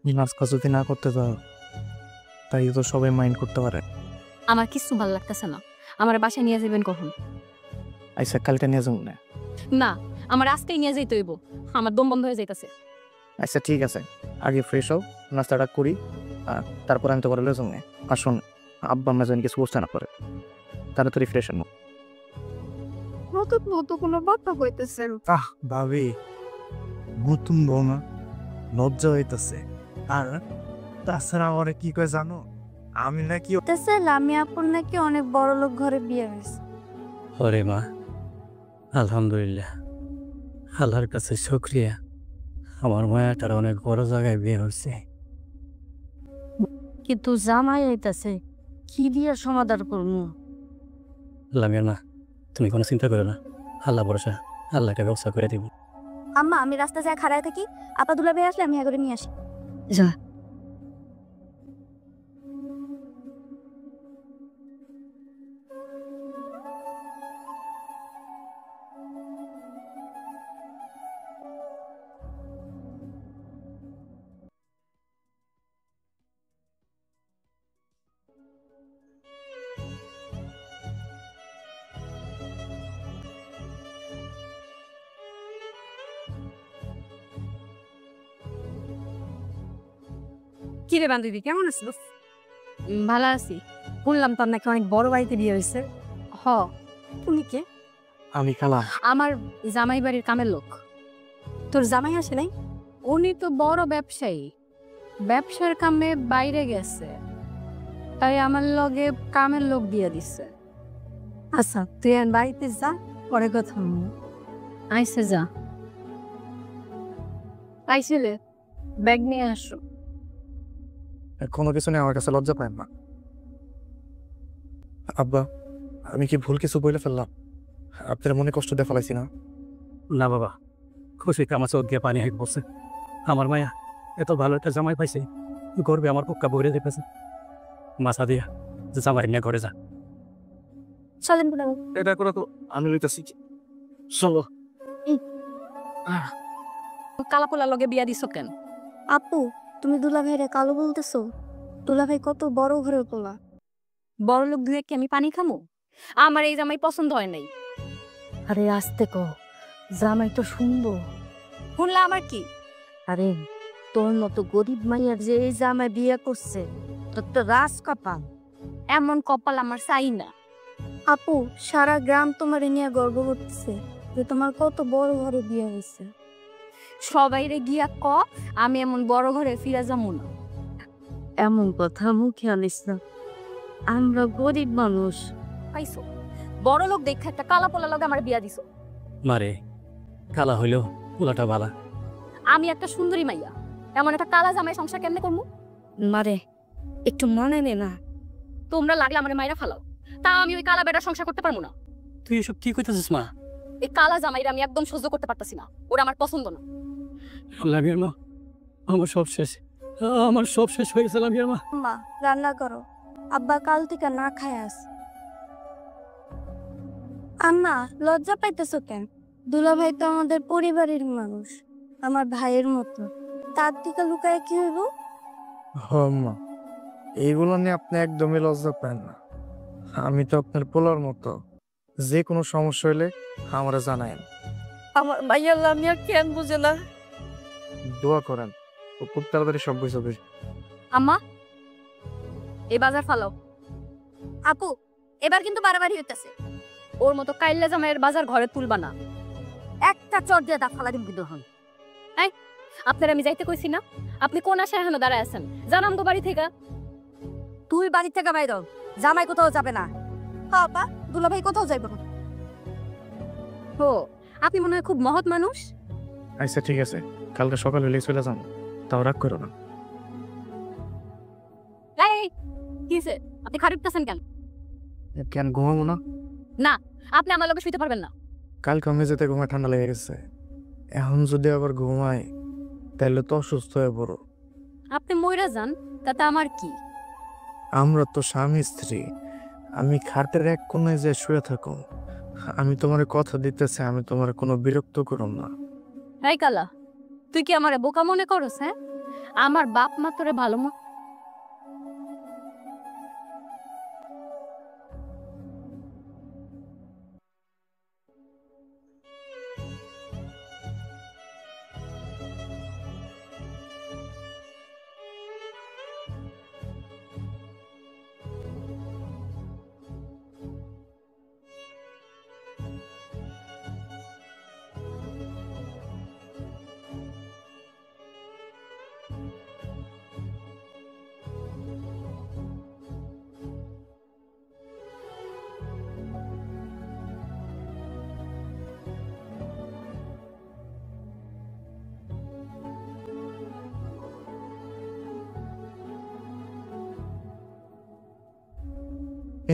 নাচ কাজ যদি না করতে চাও তাই তো সবাই মাইন্ড করতে পারে। আমার কিছু ভালো লাগতেছে না। আমার বাসায় নিয়ে যাবেন কখন? আচ্ছা কালকে নিয়ে যাবো না? না, আমার আজকেই নিয়ে যাইতে হইব। আমার দম বন্ধ হয়ে যাইতেছে। আচ্ছা ঠিক আছে, আগে ফ্রেশ হও, নাস্তাটা করি, আর তারপর আমি তো করে লো যাবো। আসুন, আব্বা আম্মা যেন কিছু বুঝতে না পারে, তাড়াতাড়ি ফ্রেশ হন। নতুন নতুন কোনো বার্তা কইতেছেন? ভাবি, নতুন বউ না, লজ্জা হইতেছে। আর তাছাড়া আমার কি কয় জানো, আমি নাকি আমি আপুর নাকি অনেক বড় লোক ঘরে বিয়ে হয়েছে। ওরে মা, আলহামদুলিল্লাহ, আল্লাহর কাছে শুকরিয়া, আমার মায়াটার অনেক বড় জায়গায় বিয়ে হচ্ছে। কিন্তু জামাই হইতাছে, কি দিয়ে সমাধান করবো? লামিয়া না, তুমি কোনো চিন্তা করো না, আল্লাহ ভরসা, আল্লাহকে ব্যবস্থা করে দিব। আম্মা, আমি রাস্তা যায় খাড়ায় থাকি, আপা দুলা ভাই আসলে আমি এগোরে নিয়ে আসি। যা। কি রে বান্ধবী, কেমন আছিস? ভালো আছি। শুনলাম তোর নাকি অনেক বড় বাড়িতে বিয়ে হয়েছে। হ, তুমি কে? আমি খালা। আমার জামাই বাড়ির কামের লোক। তোর জামাই আসে নাই? উনি তো বড় ব্যবসায়ী, ব্যবসার কামে বাইরে গেছে, তাই আমার লগে কামের লোক দিয়ে দিছে। আচ্ছা, তুই আর বাড়িতে যা, পরে কথা বলবো। আইসে যা। আইসিলে ব্যাগ নিয়ে আসো। কোনো কিছু নেই, আমার কাছে লজ্জা পায় না। আব্বা, আমি কি ভুল কিছু বলে ফেললাম? আপনার মনে কষ্ট দিয়ে ফেলাইছি না? না বাবা, খুশিতে আমার চোখ দিয়ে পানি হয়ে বসে। আমার মায়া এত ভালো একটা জামাই পাইছে, গর্বে আমার পক্কা বইরে দেখেছে। মাথা দিয়া যে জামাই নিয়ে ঘরে যা। চলেন দুলা ভাই। এটা করে তো আমি লইতেছি। চলো। কালাপোলার লগে বিয়া দিছ কেন? আপু, তুমি দুলা ভাইরে কালো বলতেছো? দুলা ভাই কত বড় ঘরের পোলা। বড় লোক ধুয়ে কি আমি পানি খামো? আমার এই জামাই পছন্দ হয় নাই। আরে আস্তে কো, জামাই তো সুন্দর। শুনলা আমার কি? আরে তোর মতো গরিব মাইয়ার যে এই জামাই বিয়ে করছে, তোর তো রাজ কপাল। এমন কপাল আমার চাই না। আপু, সারা গ্রাম তোমার নিয়ে গর্ব করতেছে যে তোমার কত বড় ঘরে বিয়ে হয়েছে। সবাইরে গিয়া ক আমি এমন বড় ঘরে ফিরে যাবো না। এমন কথা মুখে আনিস না, আমরা গরিব মানুষ। পাইছো, বড় লোক দেখে একটা কালাপোলা লগে আমার বিয়া দিছো। মারে, কালা হইলেও পোলাটা বালা। আমি একটা সুন্দরী মাইয়া, এমন একটা কালা জামাই সংসার কেমনে করবো? মারে একটু মনে নে না। তোমরা লাগলে আমার মাইরা ফালাও, তা আমি ওই কালা বেটার সংসার করতে পারবো না। তুই এসব কি কইতেছিস মা? এই কালা জামাইরা আমি একদম সহ্য করতে পারতাছি না, ওরা আমার পছন্দ না। লামিয়ার মা, আমার সব শেষ, আমার সব শেষ হয়ে গেছে লামিয়ার মা। মা রান্না করো, আব্বা কাল থেকে না খায় আস। আম্মা, লজ্জা পাইতেছো কেন? দুলা ভাই তো আমাদের পরিবারের মানুষ, আমার ভাইয়ের মতো। তার থেকে লুকায় কি হইব? মা, এইগুলো নিয়ে আপনি একদমই লজ্জা পান না। আমি তো আপনার পোলার মতো, যে কোনো সমস্যা হলে আমরা জানায়েন। আমার ভাইয়া লামিয়া কেন বুঝে না? দোয়া করেন, ও খুব তাড়াতাড়ি সব বুঝবে। আম্মা, এই বাজার ফালাও। আপু, এবার কিন্তু বাড়াবাড়ি হইতেছে। ওর মতো কাইল্লা জামাইয়ের বাজার ঘরে তুলবা না। একটা চট দিয়ে দা ফালা দিম কিন্তু হন। আপনার আমি যাইতে কইছি না? আপনি কোন আশায় এখনো দাঁড়ায় আছেন? জানাম গো বাড়ি থেকে। তুই বাড়ি থেকে বাইর হ, জামাই কোথাও যাবে না। হ্যাঁ আপা, দুলা ভাই কোথাও যাইব না। ও, আপনি মনে হয় খুব মহৎ মানুষ। আচ্ছা ঠিক আছে, কালকে সকালে হলেই চলে যান, তাও রাগ করো না। এই কি হইছে? আপনি খারাপ করতেছেন কেন? কেন ঘুমাবো না? না, আপনি আমার লগে শুইতে পারবেন না। কালকে আমি যেতে ঘুমায় ঠান্ডা লেগে গেছে, এখন যদি আবার ঘুমাই তাহলে তো অসুস্থ হয়ে পড়ো। আপনি মইরা যান, তাতে আমার কি? আমরা তো স্বামী স্ত্রী, আমি খাটের এক কোণে যে শুয়ে থাকো। আমি তোমার কথা দিতেছি, আমি তোমার কোনো বিরক্ত করব না। এই কালা, তুই কি আমারে বোকা মনে করস? হ্যাঁ, আমার বাপ মা তোরে ভালো মতো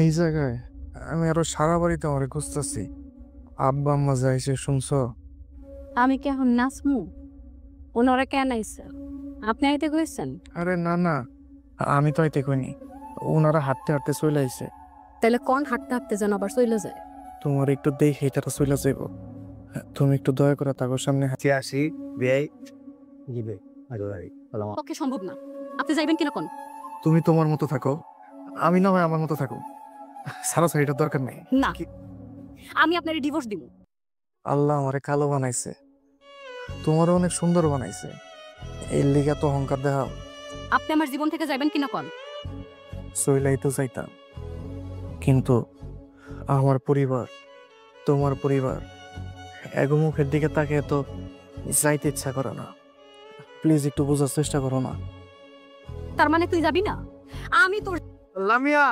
এই জায়গায় আমি আরো সারা বাড়িতে আমার খুঁজতেছি। আব্বা আম্মা যাইছে শুনছো? আমি কি এখন নাচমু? ওনারা কেন আইছে? আপনি আইতে কইছেন? আরে না না, আমি তো আইতে কইনি, ওনারা হাঁটতে হাঁটতে চলে আইছে। তাহলে কোন হাঁটতে হাঁটতে যেন আবার চলে যায়? তোমার একটু দেখে এটা চলে যাইব, তুমি একটু দয়া করে তাদের সামনে আসি বেয়াই দিবে পক্ষে সম্ভব না। আপনি যাইবেন কিনা কোন? তুমি তোমার মতো থাকো, আমি না হয় আমার মতো থাকো, সারাসারিটার দরকার নেই। না, আমি আপনার ডিভোর্স দিব। আল্লাহ আমারে কালো বানাইছে, তোমারও অনেক সুন্দর বানাইছে, এর লিগা তো অহংকার দেখাও। আপনি আমার জীবন থেকে যাইবেন কিনা কোন? চইলাই তো চাইতাম, কিন্তু আমার পরিবার, তোমার পরিবার, এগো মুখের দিকে তাকিয়ে তো যাইতে ইচ্ছা করে না। প্লিজ একটু বোঝার চেষ্টা করো না। তার মানে তুই যাবি না? আমি তোর লামিয়া,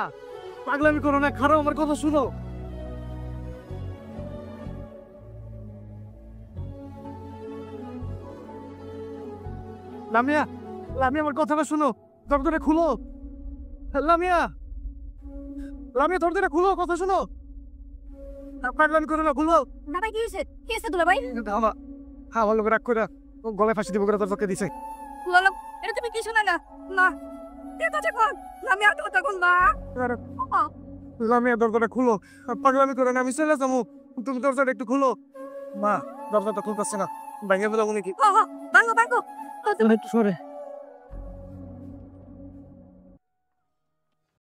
পাগলামি করো না, খারাপ আমার কথা শুনো। লামিয়া, লামিয়া আমার কথাটা শুনো, দরজাটা খুলো। লামিয়া, লামিয়া দরজাটা খুলো, কথা শুনো। পাগলামি করো না, খুলো। না ভাই কি হয়েছে? কি হয়েছে দুলা ভাই? আমার লোক রাগ করে গলায় ফাঁসি দিব করে দরজাকে দিছে। বলো, এটা তুমি কি শোনা না? না, এটা যখন আমি আর কথা কোন না। লামিয়া দরজাটা খুলো, পাগলামি করো না, আমি চলে যাবো, তুমি দরজাটা একটু খুলো। মা, দরজাটা খুলতেছে না, ভেঙে ফেলাবো নাকি? ভাঙো ভাঙো। একটু সরে।